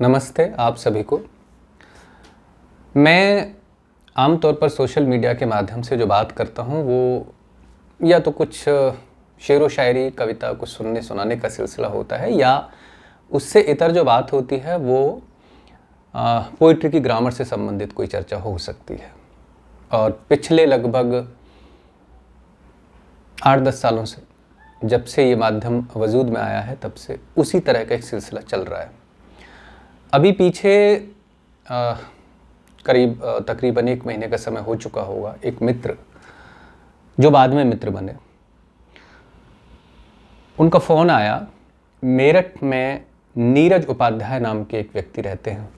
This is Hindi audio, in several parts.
नमस्ते आप सभी को। मैं आमतौर पर सोशल मीडिया के माध्यम से जो बात करता हूँ वो या तो कुछ शेरो शायरी कविता कुछ सुनने सुनाने का सिलसिला होता है, या उससे इतर जो बात होती है वो पोइट्री की ग्रामर से संबंधित कोई चर्चा हो सकती है। और पिछले लगभग 8-10 सालों से, जब से ये माध्यम वजूद में आया है, तब से उसी तरह का एक सिलसिला चल रहा है। अभी पीछे तकरीबन 1 महीने का समय हो चुका होगा, एक मित्र जो बाद में मित्र बने, उनका फ़ोन आया। मेरठ में नीरज उपाध्याय नाम के एक व्यक्ति रहते हैं।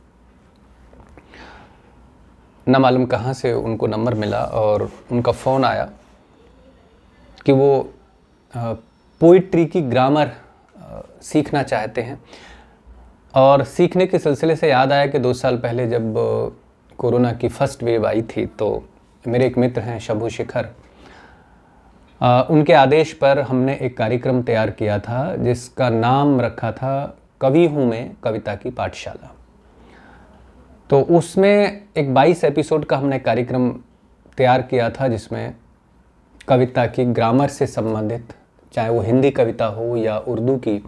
न मालूम कहाँ से उनको नंबर मिला और उनका फ़ोन आया कि वो पोइट्री की ग्रामर सीखना चाहते हैं। और सीखने के सिलसिले से याद आया कि 2 साल पहले जब कोरोना की फर्स्ट वेव आई थी, तो मेरे एक मित्र हैं शंभू शेखर, उनके आदेश पर हमने एक कार्यक्रम तैयार किया था जिसका नाम रखा था कवि हूँ मैं कविता की पाठशाला। तो उसमें एक 22 एपिसोड का हमने कार्यक्रम तैयार किया था, जिसमें कविता की ग्रामर से संबंधित, चाहे वो हिंदी कविता हो या उर्दू की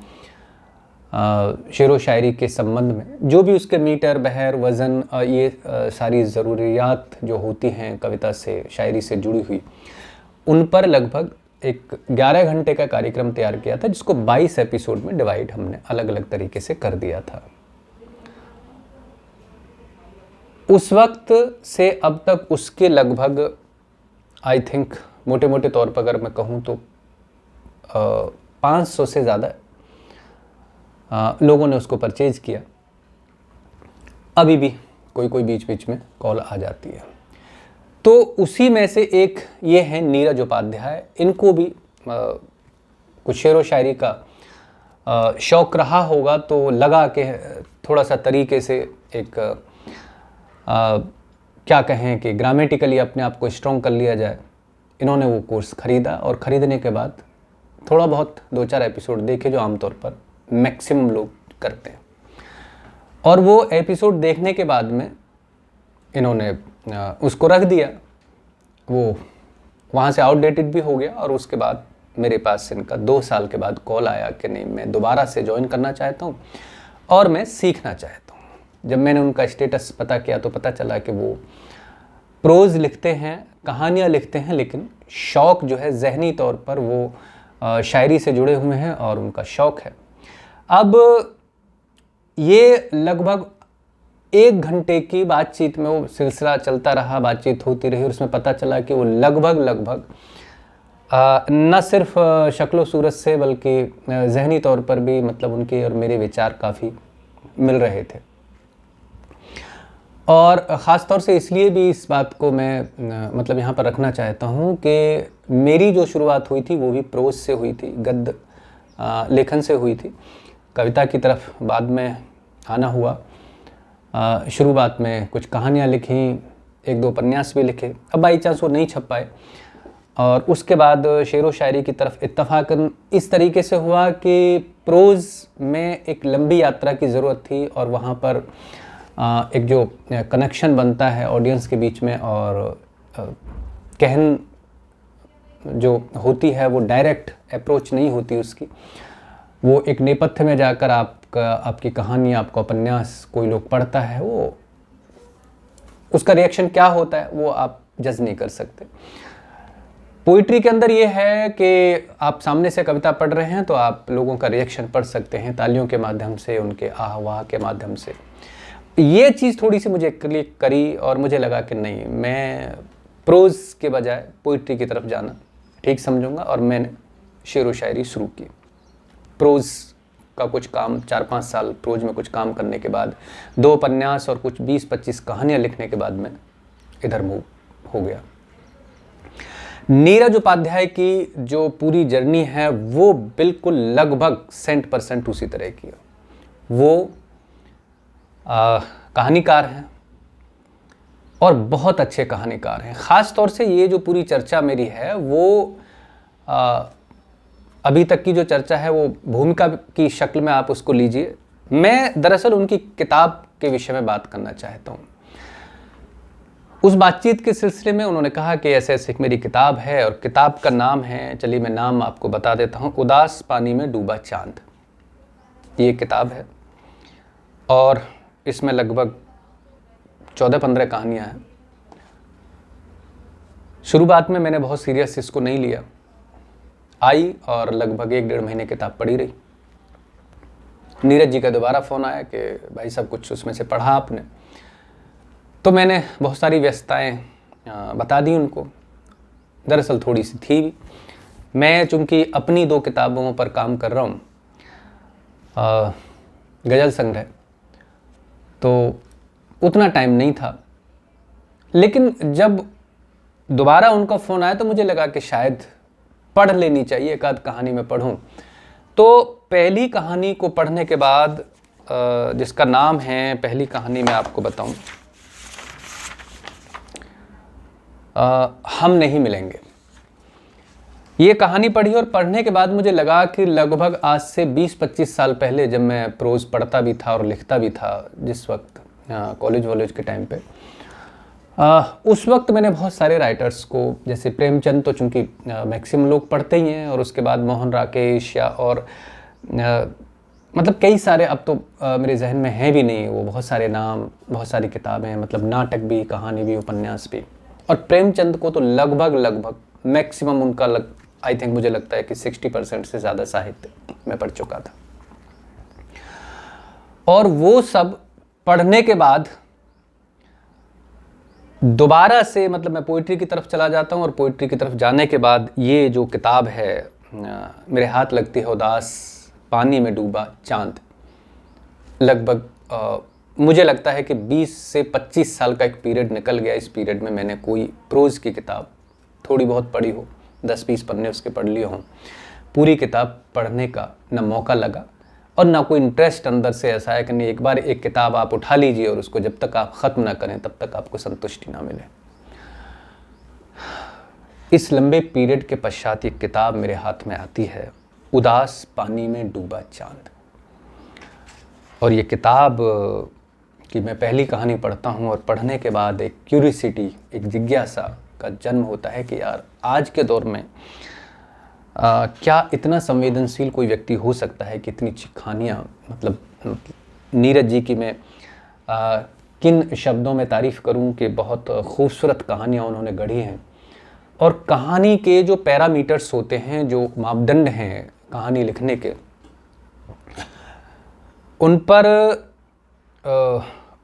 शेरो शायरी के संबंध में, जो भी उसके मीटर बहर वज़न, ये सारी ज़रूरियात जो होती हैं कविता से शायरी से जुड़ी हुई, उन पर लगभग एक 11 घंटे का कार्यक्रम तैयार किया था, जिसको 22 एपिसोड में डिवाइड हमने अलग अलग तरीके से कर दिया था। उस वक्त से अब तक उसके लगभग आई थिंक मोटे मोटे तौर पर अगर मैं कहूँ तो 500 से ज़्यादा लोगों ने उसको परचेज किया। अभी भी कोई बीच बीच में कॉल आ जाती है। तो उसी में से एक ये है नीरज उपाध्याय। इनको भी कुछ शेरो शायरी का शौक़ रहा होगा, तो लगा के थोड़ा सा तरीके से एक क्या कहें कि ग्रामेटिकली अपने आप को स्ट्रॉन्ग कर लिया जाए। इन्होंने वो कोर्स ख़रीदा और ख़रीदने के बाद थोड़ा बहुत 2-4 एपिसोड देखे, जो आमतौर पर मैक्सिमम लोग करते हैं। और वो एपिसोड देखने के बाद में इन्होंने उसको रख दिया। वो वहाँ से आउटडेटेड भी हो गया। और उसके बाद मेरे पास इनका 2 साल के बाद कॉल आया कि नहीं, मैं दोबारा से ज्वाइन करना चाहता हूँ और मैं सीखना चाहता हूँ। जब मैंने उनका स्टेटस पता किया तो पता चला कि वो प्रोज़ लिखते हैं, कहानियाँ लिखते हैं, लेकिन शौक़ जो है ज़हनी तौर पर वो शायरी से जुड़े हुए हैं और उनका शौक़ है। अब ये लगभग 1 घंटे की बातचीत में वो सिलसिला चलता रहा, बातचीत होती रही, और उसमें पता चला कि वो लगभग न सिर्फ शक्लो सूरत से बल्कि ज़हनी तौर पर भी, मतलब उनके और मेरे विचार काफ़ी मिल रहे थे। और ख़ास तौर से इसलिए भी इस बात को मैं मतलब यहाँ पर रखना चाहता हूँ कि मेरी जो शुरुआत हुई थी वो भी प्रोज़ से हुई थी, गद्य लेखन से हुई थी। कविता की तरफ बाद में आना हुआ। शुरुआत में कुछ कहानियाँ लिखी, 1-2 उपन्यास भी लिखे। अब बाई चांस वो नहीं छप पाए। और उसके बाद शेरो शायरी की तरफ इत्तफ़ाक़न इस तरीके से हुआ कि प्रोज़ में एक लंबी यात्रा की ज़रूरत थी, और वहाँ पर एक जो कनेक्शन बनता है ऑडियंस के बीच में, और कहन जो होती है वो डायरेक्ट अप्रोच नहीं होती उसकी, वो एक नेपथ्य में जाकर आपकी कहानी, आपका उपन्यास कोई लोग पढ़ता है, वो उसका रिएक्शन क्या होता है वो आप जज नहीं कर सकते। पोइट्री के अंदर ये है कि आप सामने से कविता पढ़ रहे हैं तो आप लोगों का रिएक्शन पढ़ सकते हैं, तालियों के माध्यम से, उनके आह वाह के माध्यम से। ये चीज़ थोड़ी सी मुझे क्लिक करी और मुझे लगा कि नहीं, मैं प्रोज़ के बजाय पोइट्री की तरफ जाना ठीक समझूंगा। और मैंने शेरो शायरी शुरू की। प्रोज़ का कुछ काम, 4-5 साल प्रोज़ में कुछ काम करने के बाद, 2 उपन्यास और कुछ 20-25 कहानियाँ लिखने के बाद मैं इधर मूव हो गया। नीरज उपाध्याय की जो पूरी जर्नी है वो बिल्कुल लगभग 100% उसी तरह की है। वो कहानीकार हैं और बहुत अच्छे कहानीकार हैं। ख़ास तौर से ये जो पूरी चर्चा मेरी है वो अभी तक की जो चर्चा है वो भूमिका की शक्ल में आप उसको लीजिए, मैं दरअसल उनकी किताब के विषय में बात करना चाहता हूँ। उस बातचीत के सिलसिले में उन्होंने कहा कि ऐसे ऐसे एक मेरी किताब है और किताब का नाम है, चलिए मैं नाम आपको बता देता हूँ, उदास पानी में डूबा चांद। ये किताब है और इसमें लगभग 14-15 कहानियाँ हैं। शुरुआत में मैंने बहुत सीरियस इसको नहीं लिया, आई और लगभग 1-1.5 महीने किताब पढ़ी रही। नीरज जी का दोबारा फ़ोन आया कि भाई साहब कुछ उसमें से पढ़ा आपने, तो मैंने बहुत सारी व्यस्तताएं बता दी उनको। दरअसल थोड़ी सी थी भी, मैं चूँकि अपनी 2 किताबों पर काम कर रहा हूँ, गज़ल संग्रह, तो उतना टाइम नहीं था। लेकिन जब दोबारा उनका फ़ोन आया तो मुझे लगा कि शायद पढ़ लेनी चाहिए, एक आध कहानी मैं पढ़ूँ। तो पहली कहानी को पढ़ने के बाद, जिसका नाम है, पहली कहानी मैं आपको बताऊं, हम नहीं मिलेंगे। ये कहानी पढ़ी और पढ़ने के बाद मुझे लगा कि लगभग आज से 20-25 साल पहले जब मैं प्रोज़ पढ़ता भी था और लिखता भी था, जिस वक्त कॉलेज के टाइम पे, उस वक्त मैंने बहुत सारे राइटर्स को, जैसे प्रेमचंद तो चूँकि मैक्सिमम लोग पढ़ते ही हैं, और उसके बाद मोहन राकेश या और मतलब कई सारे, अब तो मेरे जहन में हैं भी नहीं वो बहुत सारे नाम, बहुत सारी किताबें, मतलब नाटक भी, कहानी भी, उपन्यास भी। और प्रेमचंद को तो लगभग मैक्सिमम उनका आई थिंक मुझे लगता है कि 60% से ज़्यादा साहित्य मैं पढ़ चुका था। और वो सब पढ़ने के बाद दोबारा से, मतलब मैं पोइट्री की तरफ चला जाता हूँ, और पोइट्री की तरफ जाने के बाद ये जो किताब है मेरे हाथ लगती है, उदास पानी में डूबा चांद, लगभग मुझे लगता है कि 20 से 25 साल का एक पीरियड निकल गया। इस पीरियड में मैंने कोई प्रोज़ की किताब थोड़ी बहुत पढ़ी हो, 10-20 पन्ने उसके पढ़ लिए हों। पूरी किताब पढ़ने का ना मौका लगा और ना कोई इंटरेस्ट अंदर से ऐसा है कि नहीं, एक बार एक किताब आप उठा लीजिए और उसको जब तक आप ख़त्म ना करें तब तक आपको संतुष्टि ना मिले। इस लंबे पीरियड के पश्चात एक किताब मेरे हाथ में आती है, उदास पानी में डूबा चांद। और ये किताब की मैं पहली कहानी पढ़ता हूँ और पढ़ने के बाद एक क्यूरियोसिटी, एक जिज्ञासा का जन्म होता है कि यार आज के दौर में क्या इतना संवेदनशील कोई व्यक्ति हो सकता है कि इतनी अच्छी कहानियाँ, मतलब नीरज जी की मैं किन शब्दों में तारीफ़ करूं कि बहुत खूबसूरत कहानियाँ उन्होंने गढ़ी हैं। और कहानी के जो पैरामीटर्स होते हैं, जो मापदंड हैं कहानी लिखने के, उन पर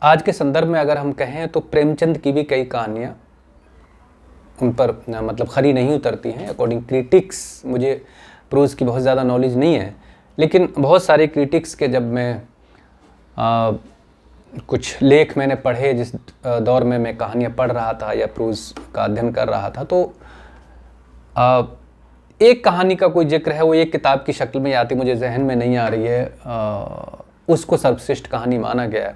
आज के संदर्भ में अगर हम कहें तो प्रेमचंद की भी कई कहानियाँ उन पर मतलब खरी नहीं उतरती हैं अकॉर्डिंग क्रिटिक्स। मुझे प्रोज़ की बहुत ज़्यादा नॉलेज नहीं है, लेकिन बहुत सारे क्रिटिक्स के जब मैं कुछ लेख मैंने पढ़े, जिस दौर में मैं कहानियाँ पढ़ रहा था या प्रोज़ का अध्ययन कर रहा था, तो एक कहानी का कोई जिक्र है, वो एक किताब की शक्ल में आती, मुझे जहन में नहीं आ रही है, उसको सर्वश्रेष्ठ कहानी माना गया।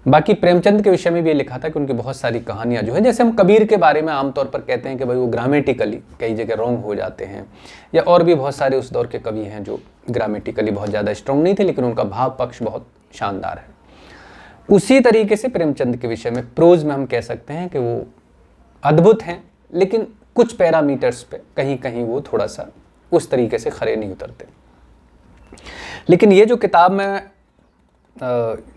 बाकी प्रेमचंद के विषय में भी ये लिखा था कि उनकी बहुत सारी कहानियाँ जो है, जैसे हम कबीर के बारे में आमतौर पर कहते हैं कि भाई वो ग्रामेटिकली कई जगह रॉन्ग हो जाते हैं, या और भी बहुत सारे उस दौर के कवि हैं जो ग्रामेटिकली बहुत ज़्यादा स्ट्रॉन्ग नहीं थे, लेकिन उनका भाव पक्ष बहुत शानदार है। उसी तरीके से प्रेमचंद के विषय में प्रोज में हम कह सकते हैं कि वो अद्भुत हैं, लेकिन कुछ पैरामीटर्स पे कहीं कहीं वो थोड़ा सा उस तरीके से खरे नहीं उतरते। लेकिन ये जो किताब मैं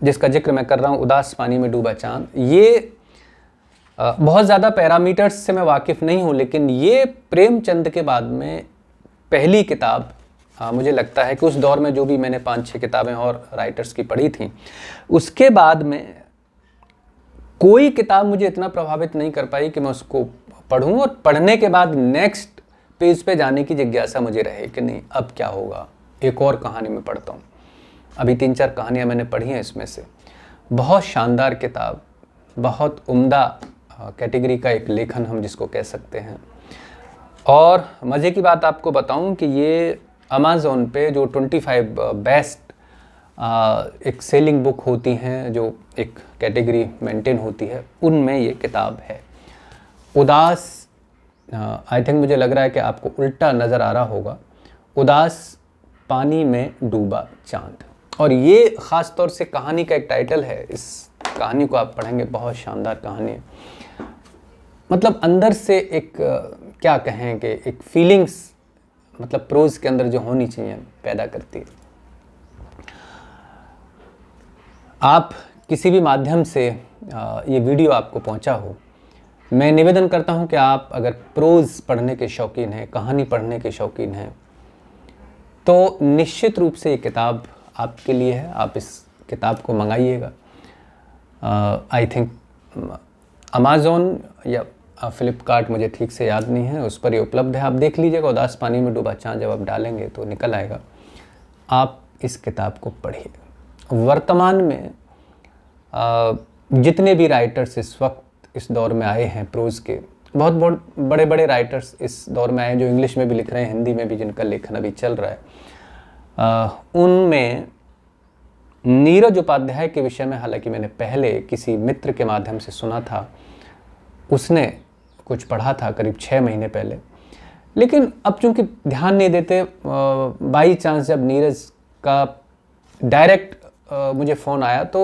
जिसका जिक्र मैं कर रहा हूँ, उदास पानी में डूबा चांद, ये बहुत ज़्यादा पैरामीटर्स से मैं वाकिफ़ नहीं हूँ, लेकिन ये प्रेमचंद के बाद में पहली किताब मुझे लगता है कि उस दौर में जो भी मैंने 5-6 किताबें और राइटर्स की पढ़ी थी, उसके बाद में कोई किताब मुझे इतना प्रभावित नहीं कर पाई कि मैं उसको पढ़ूँ और पढ़ने के बाद नेक्स्ट पेज पे जाने की जिज्ञासा मुझे रहे कि नहीं अब क्या होगा, एक और कहानी में पढ़ता हूँ। अभी 3-4 कहानियाँ मैंने पढ़ी हैं इसमें से। बहुत शानदार किताब, बहुत उम्दा कैटेगरी का एक लेखन हम जिसको कह सकते हैं। और मज़े की बात आपको बताऊं कि ये अमेज़ॉन पे जो 25 बेस्ट एक सेलिंग बुक होती हैं, जो एक कैटेगरी मेंटेन होती है, उनमें ये किताब है। उदास, आई थिंक मुझे लग रहा है कि आपको उल्टा नज़र आ रहा होगा, उदास पानी में डूबा चांद। और ये ख़ास तौर से कहानी का एक टाइटल है। इस कहानी को आप पढ़ेंगे, बहुत शानदार कहानी है। मतलब अंदर से एक क्या कहें कि एक फीलिंग्स मतलब प्रोज के अंदर जो होनी चाहिए पैदा करती है। आप किसी भी माध्यम से ये वीडियो आपको पहुंचा हो, मैं निवेदन करता हूं कि आप अगर प्रोज पढ़ने के शौकीन हैं, कहानी पढ़ने के शौकीन हैं, तो निश्चित रूप से ये किताब आपके लिए है। आप इस किताब को मंगाइएगा। आई थिंक अमेज़ॉन या फ्लिपकार्ट, मुझे ठीक से याद नहीं है, उस पर ये उपलब्ध है। आप देख लीजिएगा। उदास पानी में डूबा चांद जब आप डालेंगे तो निकल आएगा। आप इस किताब को पढ़िए। वर्तमान में जितने भी राइटर्स इस वक्त इस दौर में आए हैं प्रोज के, बहुत बहुत बड़े बड़े राइटर्स इस दौर में आए हैं जो इंग्लिश में भी लिख रहे हैं, हिंदी में भी जिनका लेखन अभी चल रहा है। उनमें नीरज उपाध्याय के विषय में हालांकि मैंने पहले किसी मित्र के माध्यम से सुना था, उसने कुछ पढ़ा था करीब 6 महीने पहले, लेकिन अब चूंकि ध्यान नहीं देते, बाई चांस जब नीरज का डायरेक्ट मुझे फ़ोन आया तो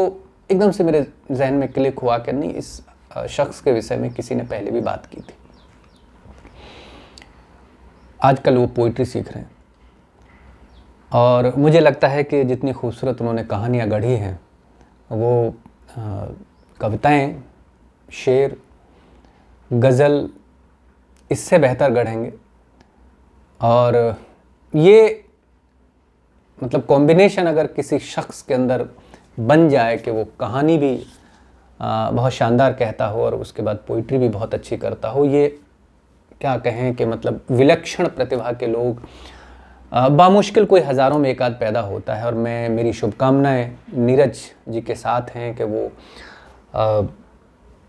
एकदम से मेरे जहन में क्लिक हुआ कि नहीं, इस शख्स के विषय में किसी ने पहले भी बात की थी। आजकल वो पोइट्री सीख रहे हैं और मुझे लगता है कि जितनी खूबसूरत उन्होंने कहानियाँ गढ़ी हैं, वो कविताएं, शेर, गज़ल इससे बेहतर गढ़ेंगे। और ये मतलब कॉम्बिनेशन अगर किसी शख्स के अंदर बन जाए कि वो कहानी भी बहुत शानदार कहता हो और उसके बाद पोइट्री भी बहुत अच्छी करता हो, ये क्या कहें कि मतलब विलक्षण प्रतिभा के लोग बामुश्किल कोई हज़ारों में एक आध पैदा होता है। और मेरी शुभकामनाएं नीरज जी के साथ हैं कि वो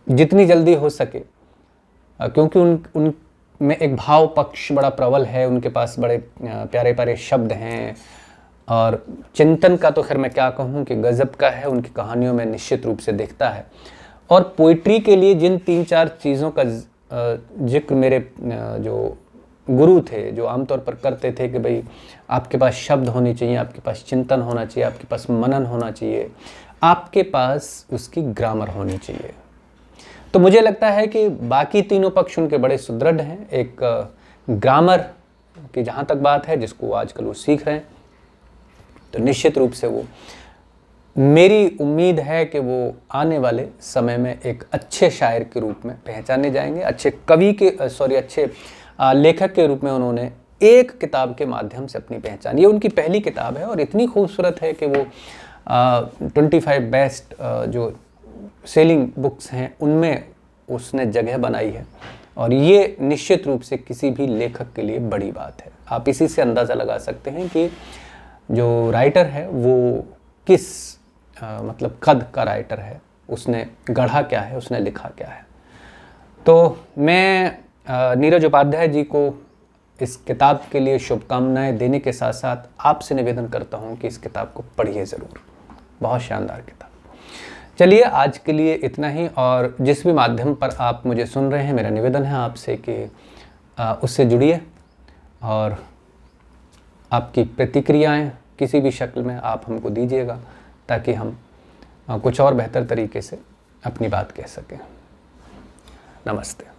जितनी जल्दी हो सके, क्योंकि उन में एक भाव पक्ष बड़ा प्रबल है, उनके पास बड़े प्यारे प्यारे शब्द हैं और चिंतन का तो खैर मैं क्या कहूँ कि गज़ब का है, उनकी कहानियों में निश्चित रूप से दिखता है। और पोइट्री के लिए जिन 3-4 चीज़ों का जिक्र मेरे जो गुरु थे, जो आमतौर पर करते थे कि भाई आपके पास शब्द होने चाहिए, आपके पास चिंतन होना चाहिए, आपके पास मनन होना चाहिए, आपके पास उसकी ग्रामर होनी चाहिए। तो मुझे लगता है कि बाकी तीनों पक्ष उनके बड़े सुदृढ़ हैं। एक ग्रामर की जहाँ तक बात है, जिसको आजकल वो सीख रहे हैं, तो निश्चित रूप से वो, मेरी उम्मीद है कि वो आने वाले समय में एक अच्छे शायर के रूप में पहचाने जाएंगे, अच्छे कवि के अच्छे लेखक के रूप में उन्होंने एक किताब के माध्यम से अपनी पहचान, ये उनकी पहली किताब है और इतनी खूबसूरत है कि वो 25 बेस्ट जो सेलिंग बुक्स हैं उनमें उसने जगह बनाई है। और ये निश्चित रूप से किसी भी लेखक के लिए बड़ी बात है। आप इसी से अंदाज़ा लगा सकते हैं कि जो राइटर है वो किस मतलब कद का राइटर है, उसने गढ़ा क्या है, उसने लिखा क्या है। तो मैं नीरज उपाध्याय जी को इस किताब के लिए शुभकामनाएं देने के साथ साथ आपसे निवेदन करता हूं कि इस किताब को पढ़िए ज़रूर। बहुत शानदार किताब। चलिए आज के लिए इतना ही। और जिस भी माध्यम पर आप मुझे सुन रहे हैं, मेरा निवेदन है आपसे कि उससे जुड़िए और आपकी प्रतिक्रियाएं किसी भी शक्ल में आप हमको दीजिएगा, ताकि हम कुछ और बेहतर तरीके से अपनी बात कह सकें। नमस्ते।